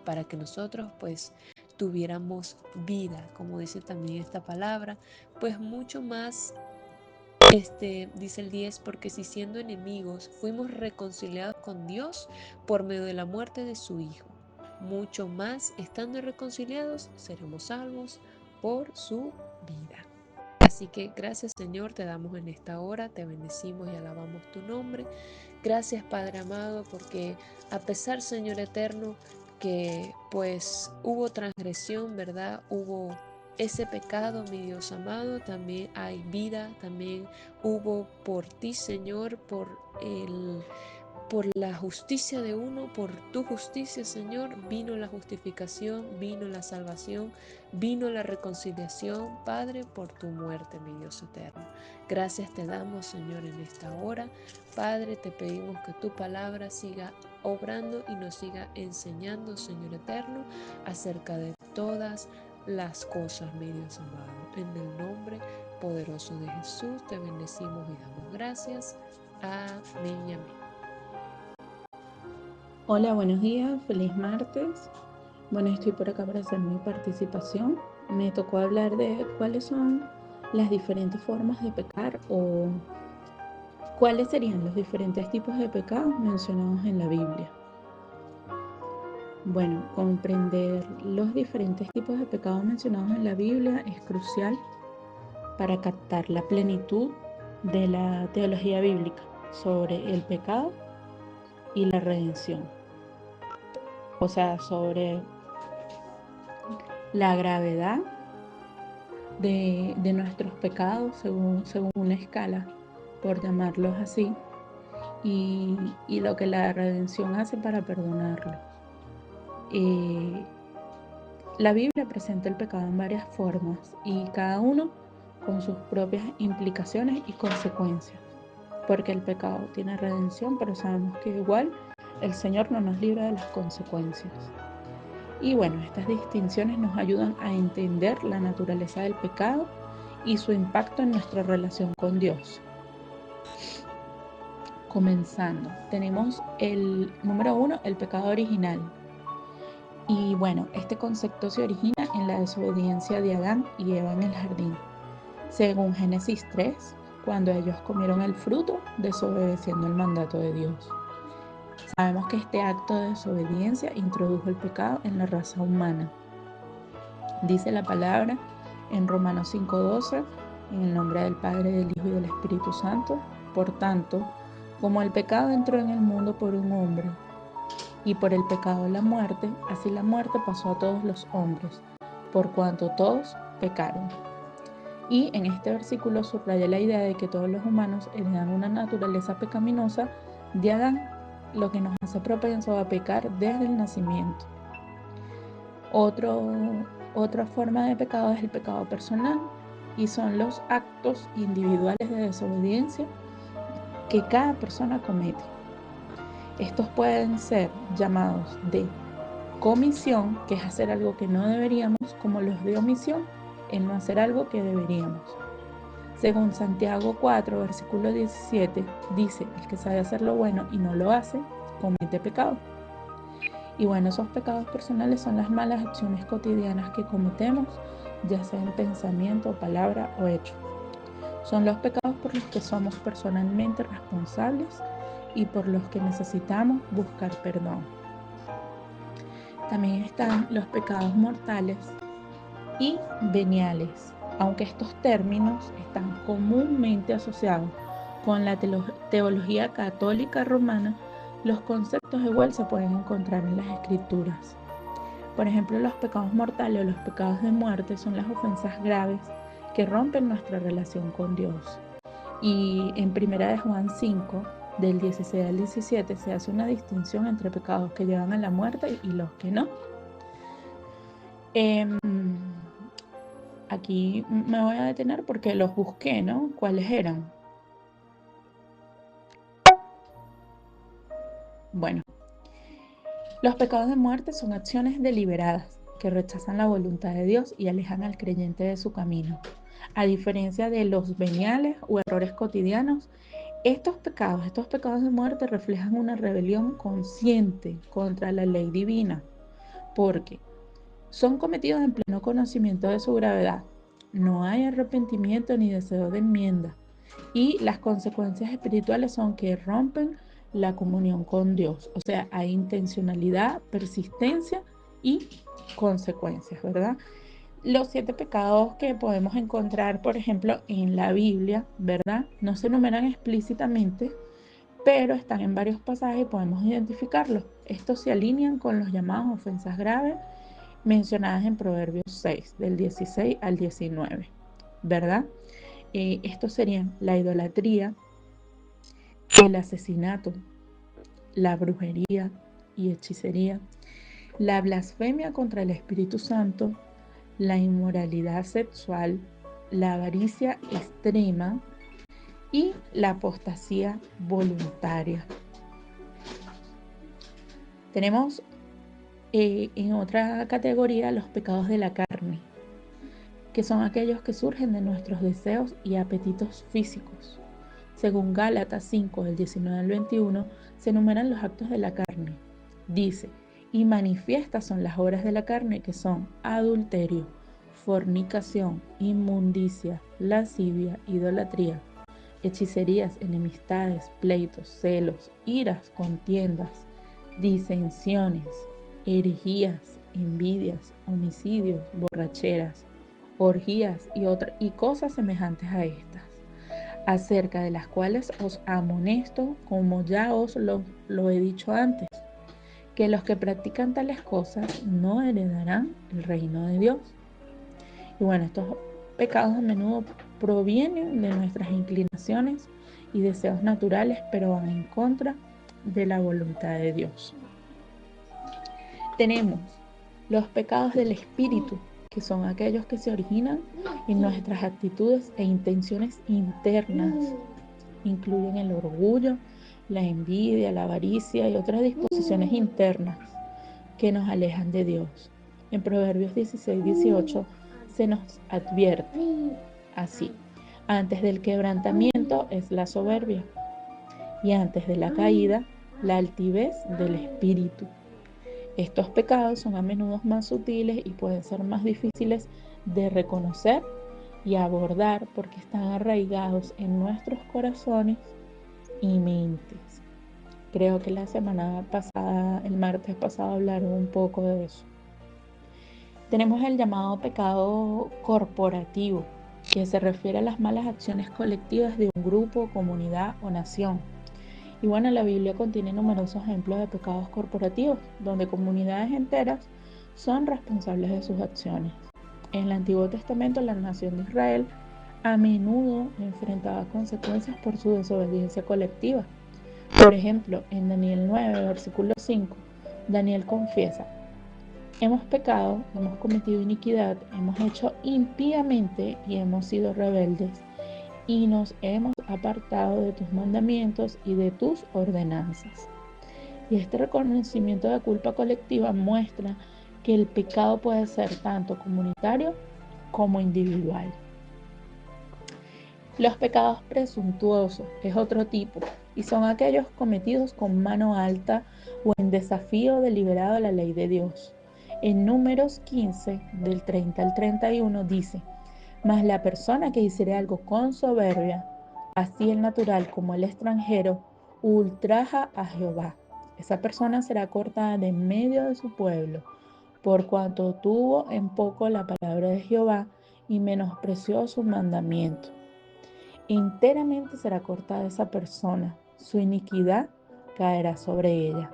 para que nosotros pues tuviéramos vida, como dice también esta palabra, pues mucho más, dice el 10, porque si siendo enemigos fuimos reconciliados con Dios por medio de la muerte de su Hijo, mucho más estando reconciliados seremos salvos por su vida. Así que gracias, Señor, te damos en esta hora, te bendecimos y alabamos tu nombre. Gracias, Padre amado, porque a pesar, Señor eterno, que pues hubo transgresión, ¿verdad? Hubo ese pecado, mi Dios amado, también hay vida, también hubo por ti, Señor, por la justicia de uno, por tu justicia, Señor, vino la justificación, vino la salvación, vino la reconciliación, Padre, por tu muerte, mi Dios eterno. Gracias te damos, Señor, en esta hora. Padre, te pedimos que tu palabra siga obrando y nos siga enseñando, Señor eterno, acerca de todas las cosas, mi Dios amado. En el nombre poderoso de Jesús, te bendecimos y damos gracias. Amén y amén. Hola, buenos días, feliz martes. Bueno, estoy por acá para hacer mi participación. Me tocó hablar de cuáles son las diferentes formas de pecar o cuáles serían los diferentes tipos de pecados mencionados en la Biblia. Bueno, comprender los diferentes tipos de pecados mencionados en la Biblia es crucial para captar la plenitud de la teología bíblica sobre el pecado y la redención. O sea, sobre la gravedad de nuestros pecados según una escala, por llamarlos así, y lo que la redención hace para perdonarlos. La Biblia presenta el pecado en varias formas y cada uno con sus propias implicaciones y consecuencias, porque el pecado tiene redención, pero sabemos que igual el Señor no nos libra de las consecuencias. Y bueno, estas distinciones nos ayudan a entender la naturaleza del pecado y su impacto en nuestra relación con Dios. Comenzando, tenemos el número 1, el pecado original. Y bueno, este concepto se origina en la desobediencia de Adán y Eva en el jardín. Según Génesis 3, cuando ellos comieron el fruto, desobedeciendo el mandato de Dios. Sabemos que este acto de desobediencia introdujo el pecado en la raza humana. Dice la palabra en Romanos 5:12, en el nombre del Padre, del Hijo y del Espíritu Santo. Por tanto, como el pecado entró en el mundo por un hombre, y por el pecado la muerte, así la muerte pasó a todos los hombres, por cuanto todos pecaron. Y en este versículo subraya la idea de que todos los humanos heredan una naturaleza pecaminosa de Adán, lo que nos hace propensos a pecar desde el nacimiento. Otra forma de pecado es el pecado personal, y son los actos individuales de desobediencia que cada persona comete. Estos pueden ser llamados de comisión, que es hacer algo que no deberíamos, como los de omisión, el no hacer algo que deberíamos. Según Santiago 4, versículo 17, dice: el que sabe hacer lo bueno y no lo hace, comete pecado. Y bueno, esos pecados personales son las malas acciones cotidianas que cometemos, ya sea en pensamiento, palabra o hecho. Son los pecados por los que somos personalmente responsables y por los que necesitamos buscar perdón. También están los pecados mortales y veniales, aunque estos términos están comúnmente asociados con la teología católica romana. Los conceptos igual se pueden encontrar en las escrituras. Por ejemplo, los pecados mortales o los pecados de muerte son las ofensas graves que rompen nuestra relación con Dios. Y en 1 de Juan 5, del 16 al 17, se hace una distinción entre pecados que llevan a la muerte y los que no. Aquí me voy a detener porque los busqué, ¿no? ¿Cuáles eran? Bueno, los pecados de muerte son acciones deliberadas que rechazan la voluntad de Dios y alejan al creyente de su camino. A diferencia de los veniales o errores cotidianos, estos pecados de muerte reflejan una rebelión consciente contra la ley divina, porque son cometidos en pleno conocimiento de su gravedad. No hay arrepentimiento ni deseo de enmienda. Y las consecuencias espirituales son que rompen la comunión con Dios. O sea, hay intencionalidad, persistencia y consecuencias, ¿verdad? Los 7 pecados que podemos encontrar, por ejemplo, en la Biblia, ¿verdad? No se enumeran explícitamente, pero están en varios pasajes y podemos identificarlos. Estos se alinean con los llamados ofensas graves mencionadas en Proverbios 6, del 16 al 19, ¿verdad? Estos serían la idolatría, el asesinato, la brujería y hechicería, la blasfemia contra el Espíritu Santo, la inmoralidad sexual, la avaricia extrema y la apostasía voluntaria. Tenemos en otra categoría los pecados de la carne, que son aquellos que surgen de nuestros deseos y apetitos físicos. Según Gálatas 5, del 19 al 21, se enumeran los actos de la carne. Dice: y manifiestas son las obras de la carne, que son adulterio, fornicación, inmundicia, lascivia, idolatría, hechicerías, enemistades, pleitos, celos, iras, contiendas, disensiones, herejías, envidias, homicidios, borracheras, orgías y cosas semejantes a estas, acerca de las cuales os amonesto, como ya os lo he dicho antes, que los que practican tales cosas no heredarán el reino de Dios. Y bueno, estos pecados a menudo provienen de nuestras inclinaciones y deseos naturales, pero van en contra de la voluntad de Dios. Tenemos los pecados del espíritu, que son aquellos que se originan en nuestras actitudes e intenciones internas. Incluyen el orgullo, la envidia, la avaricia y otras disposiciones internas que nos alejan de Dios. En Proverbios 16, 18 se nos advierte: así. Antes del quebrantamiento es la soberbia, y antes de la caída, la altivez del espíritu. Estos pecados son a menudo más sutiles y pueden ser más difíciles de reconocer y abordar porque están arraigados en nuestros corazones y mentes. Creo que la semana pasada, el martes pasado, hablaron un poco de eso. Tenemos el llamado pecado corporativo, que se refiere a las malas acciones colectivas de un grupo, comunidad o nación. Y bueno, la Biblia contiene numerosos ejemplos de pecados corporativos, donde comunidades enteras son responsables de sus acciones. En el Antiguo Testamento, la nación de Israel a menudo enfrentaba consecuencias por su desobediencia colectiva. Por ejemplo, en Daniel 9, versículo 5, Daniel confiesa: hemos pecado, hemos cometido iniquidad, hemos hecho impíamente y hemos sido rebeldes, y nos hemos apartado de tus mandamientos y de tus ordenanzas. Y este reconocimiento de culpa colectiva muestra que el pecado puede ser tanto comunitario como individual. Los pecados presuntuosos es otro tipo y son aquellos cometidos con mano alta o en desafío deliberado a la ley de Dios. En Números 15, del 30 al 31 dice: mas la persona que hiciere algo con soberbia, así el natural como el extranjero, ultraja a Jehová. Esa persona será cortada de en medio de su pueblo, por cuanto tuvo en poco la palabra de Jehová y menospreció su mandamiento. Enteramente será cortada esa persona, su iniquidad caerá sobre ella.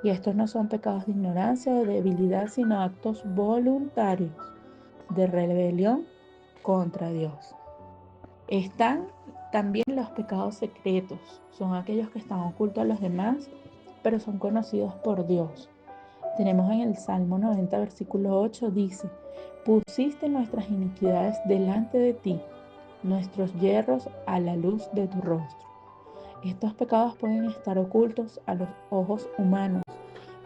Y estos no son pecados de ignorancia o debilidad, sino actos voluntarios de rebelión contra Dios. Están también los pecados secretos, son aquellos que están ocultos a los demás, pero son conocidos por Dios. Tenemos en el Salmo 90, versículo 8, dice: pusiste nuestras iniquidades delante de ti, nuestros yerros a la luz de tu rostro. Estos pecados pueden estar ocultos a los ojos humanos,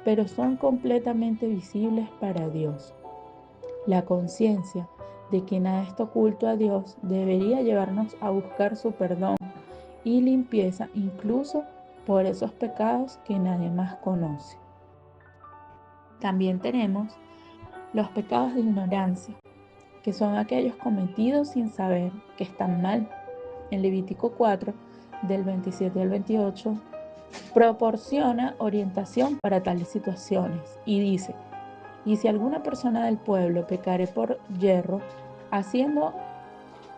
pero son completamente visibles para Dios. La conciencia de que nada está oculto a Dios debería llevarnos a buscar su perdón y limpieza incluso por esos pecados que nadie más conoce. También tenemos los pecados de ignorancia, que son aquellos cometidos sin saber que están mal. En Levítico 4, del 27 al 28, proporciona orientación para tales situaciones y dice: y si alguna persona del pueblo pecare por yerro, haciendo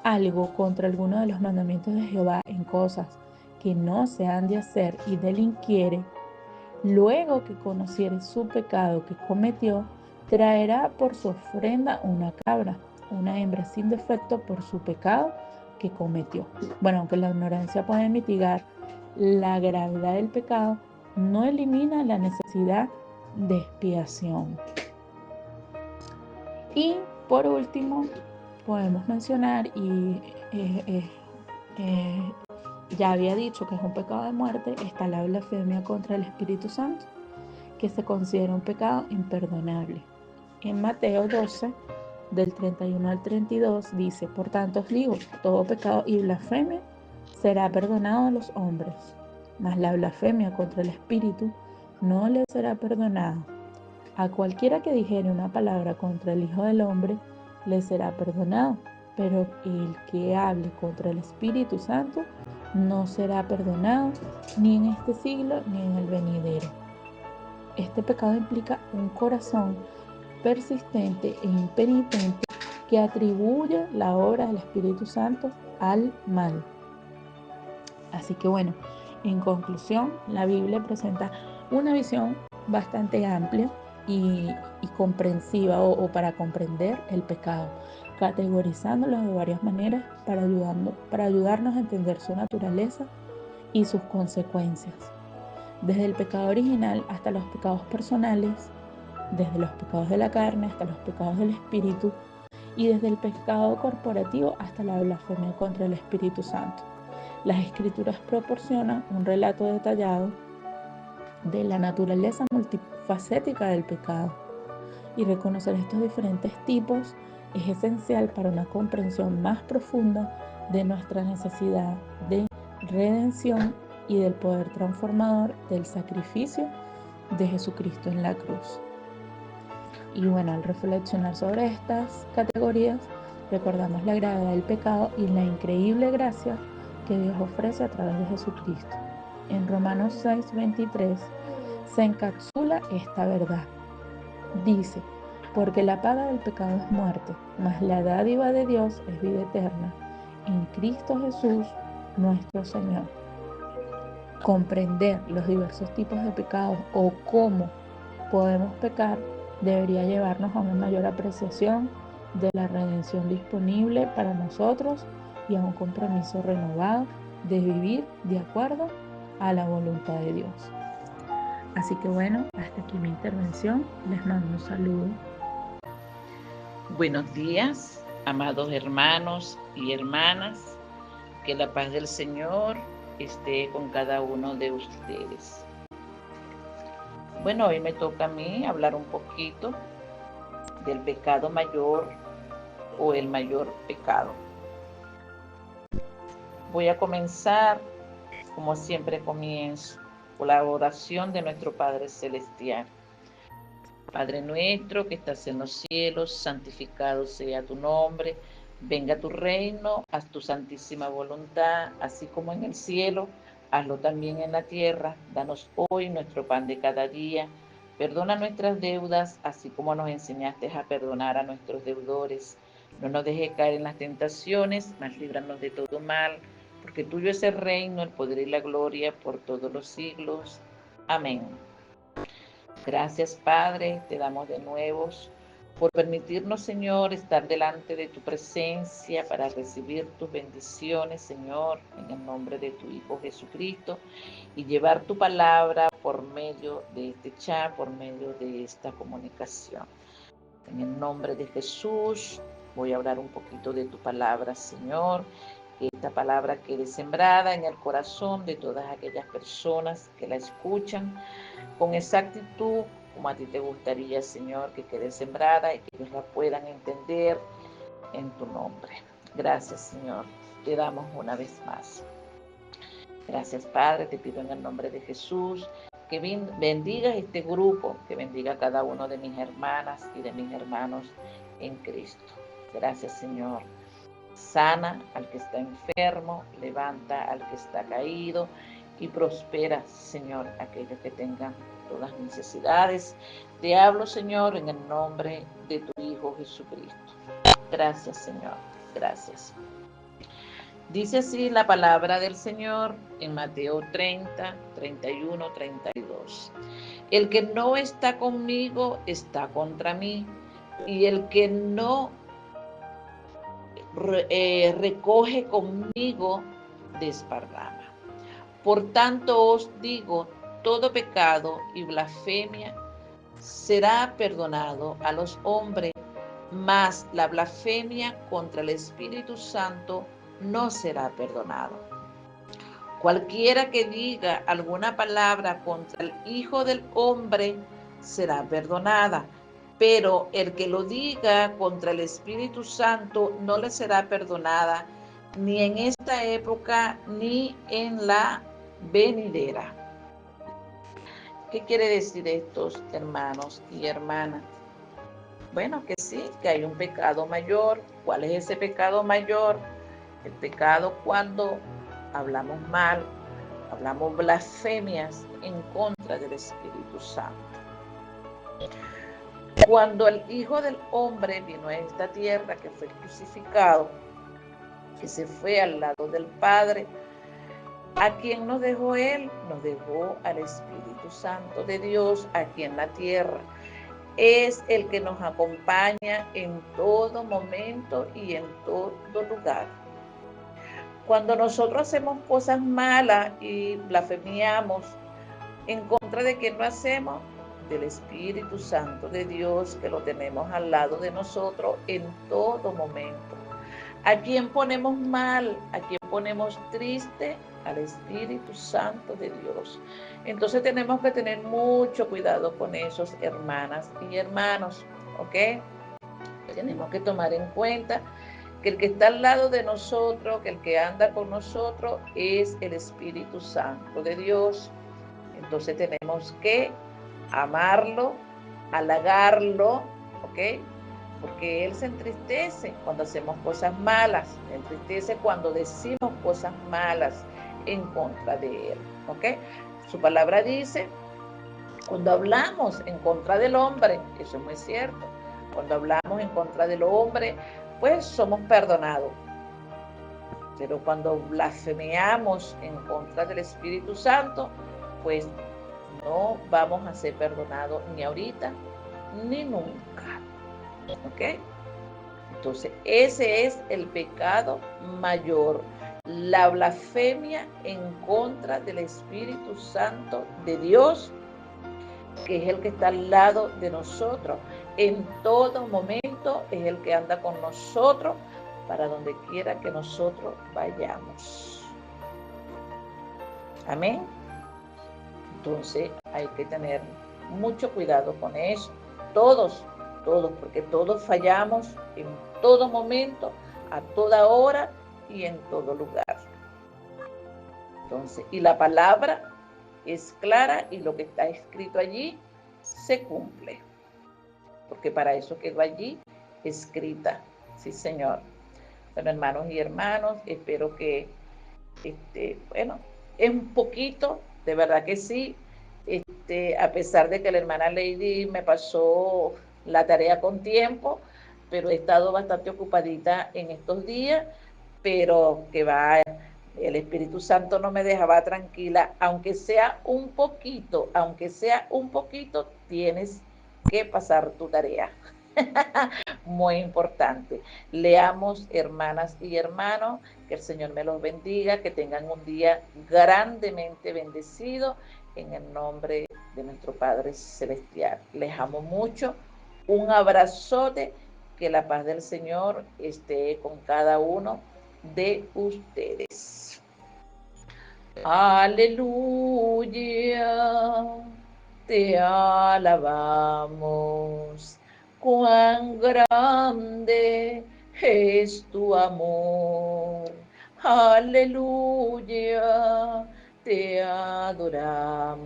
algo contra alguno de los mandamientos de Jehová en cosas que no se han de hacer y delinquiere, luego que conociere su pecado que cometió, traerá por su ofrenda una cabra, una hembra sin defecto por su pecado que cometió. Bueno, aunque la ignorancia puede mitigar la gravedad del pecado, no elimina la necesidad de expiación. Y por último, podemos mencionar, y ya había dicho que es un pecado de muerte, está la blasfemia contra el Espíritu Santo, que se considera un pecado imperdonable. En Mateo 12, del 31 al 32, dice: por tanto os digo, todo pecado y blasfemia será perdonado a los hombres, mas la blasfemia contra el Espíritu no le será perdonada. A cualquiera que dijere una palabra contra el Hijo del Hombre, le será perdonado, pero el que hable contra el Espíritu Santo no será perdonado, ni en este siglo ni en el venidero. Este pecado implica un corazón persistente e impenitente que atribuye la obra del Espíritu Santo al mal. Así que bueno, en conclusión, la Biblia presenta una visión bastante amplia y comprensiva o para comprender el pecado, categorizándolo de varias maneras para ayudarnos a entender su naturaleza y sus consecuencias. Desde el pecado original hasta los pecados personales, desde los pecados de la carne hasta los pecados del espíritu, y desde el pecado corporativo hasta la blasfemia contra el Espíritu Santo. Las Escrituras proporcionan un relato detallado de la naturaleza multifacética del pecado, y reconocer estos diferentes tipos es esencial para una comprensión más profunda de nuestra necesidad de redención y del poder transformador del sacrificio de Jesucristo en la cruz. Y bueno, al reflexionar sobre estas categorías, recordamos la gravedad del pecado y la increíble gracia que Dios ofrece a través de Jesucristo. En Romanos 6:23 se encapsula esta verdad. Dice, porque la paga del pecado es muerte, mas la dádiva de Dios es vida eterna en Cristo Jesús, nuestro Señor. Comprender los diversos tipos de pecados o cómo podemos pecar debería llevarnos a una mayor apreciación de la redención disponible para nosotros y a un compromiso renovado de vivir de acuerdo a la voluntad de Dios. Así que bueno, hasta aquí mi intervención. Les mando un saludo. Buenos días, amados hermanos y hermanas. Que la paz del Señor esté con cada uno de ustedes. Bueno, hoy me toca a mí hablar un poquito del pecado mayor o el mayor pecado. Voy a comenzar, como siempre comienzo, con la oración de nuestro Padre Celestial. Padre nuestro que estás en los cielos, santificado sea tu nombre. Venga tu reino, haz tu santísima voluntad, así como en el cielo, hazlo también en la tierra. Danos hoy nuestro pan de cada día. Perdona nuestras deudas, así como nos enseñaste a perdonar a nuestros deudores. No nos dejes caer en las tentaciones, mas líbranos de todo mal, porque tuyo es el reino, el poder y la gloria por todos los siglos. Amén. Gracias, Padre, te damos de nuevo por permitirnos, Señor, estar delante de tu presencia para recibir tus bendiciones, Señor, en el nombre de tu Hijo Jesucristo, y llevar tu palabra por medio de este chat, por medio de esta comunicación. En el nombre de Jesús, voy a hablar un poquito de tu palabra, Señor, que esta palabra quede sembrada en el corazón de todas aquellas personas que la escuchan, con exactitud, como a ti te gustaría, Señor, que quede sembrada y que ellos la puedan entender en tu nombre. Gracias, Señor. Te damos una vez más. Gracias, Padre. Te pido en el nombre de Jesús que bendigas este grupo, que bendiga a cada uno de mis hermanas y de mis hermanos en Cristo. Gracias, Señor. Sana al que está enfermo, levanta al que está caído y prospera, Señor, aquellos que tengan todas necesidades. Te hablo, Señor, en el nombre de tu Hijo Jesucristo. Gracias, Señor. Gracias. Dice así la palabra del Señor en Mateo 30, 31, 32. El que no está conmigo está contra mí, y el que no recoge conmigo desparrama. Por tanto os digo, todo pecado y blasfemia será perdonado a los hombres, mas la blasfemia contra el Espíritu Santo no será perdonado. Cualquiera que diga alguna palabra contra el Hijo del Hombre será perdonada, pero el que lo diga contra el Espíritu Santo no le será perdonada, ni en esta época ni en la venidera. ¿Qué quiere decir esto, hermanos y hermanas? Bueno, que sí, que hay un pecado mayor. ¿Cuál es ese pecado mayor? El pecado cuando hablamos mal, hablamos blasfemias en contra del Espíritu Santo. Cuando el Hijo del Hombre vino a esta tierra, que fue crucificado, que se fue al lado del Padre, ¿a quién nos dejó Él? Nos dejó al Espíritu Santo de Dios aquí en la tierra. Es el que nos acompaña en todo momento y en todo lugar. Cuando nosotros hacemos cosas malas y blasfemiamos, ¿en contra de quién lo hacemos? Del Espíritu Santo de Dios, que lo tenemos al lado de nosotros en todo momento. ¿A quién ponemos mal? ¿A quién ponemos triste? Al Espíritu Santo de Dios. Entonces tenemos que tener mucho cuidado con esos, hermanas y hermanos, ¿ok? tenemos que tomar en cuenta que el que está al lado de nosotros, que el que anda con nosotros es el Espíritu Santo de Dios. Entonces tenemos que amarlo, halagarlo, ¿ok? Porque Él se entristece cuando hacemos cosas malas, se entristece cuando decimos cosas malas en contra de Él, ¿ok? Su palabra dice, cuando hablamos en contra del hombre, eso es muy cierto, cuando hablamos en contra del hombre, pues somos perdonados. Pero cuando blasfemeamos en contra del Espíritu Santo, pues no vamos a ser perdonados ni ahorita ni nunca. ¿Ok? Entonces, ese es el pecado mayor, la blasfemia en contra del Espíritu Santo de Dios, que es el que está al lado de nosotros en todo momento, es el que anda con nosotros para donde quiera que nosotros vayamos. Amén. Entonces hay que tener mucho cuidado con eso. Todos, porque todos fallamos en todo momento, a toda hora y en todo lugar. Entonces, y la palabra es clara y lo que está escrito allí se cumple. Porque para eso quedó allí escrita. Sí, Señor. Bueno, hermanos y hermanas, espero que, bueno, es un poquito, de verdad que sí, a pesar de que la hermana Lady me pasó la tarea con tiempo, pero he estado bastante ocupadita en estos días, pero que va, el Espíritu Santo no me dejaba tranquila, aunque sea un poquito, tienes que pasar tu tarea. Muy importante. Leamos, hermanas y hermanos, que el Señor me los bendiga, que tengan un día grandemente bendecido en el nombre de nuestro Padre Celestial. Les amo mucho. Un abrazote, que la paz del Señor esté con cada uno de ustedes. Aleluya, te alabamos. Cuán grande es tu amor. Aleluya, te adoramos.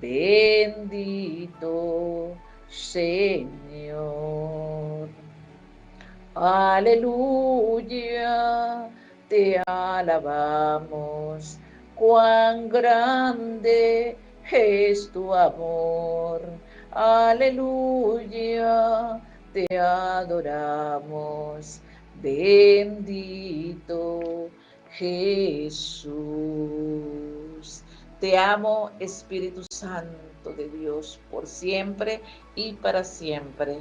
Bendito Señor. Aleluya, te alabamos. Cuán grande es tu amor. Aleluya, te adoramos. Bendito Jesús. Te amo, Espíritu Santo de Dios, por siempre y para siempre.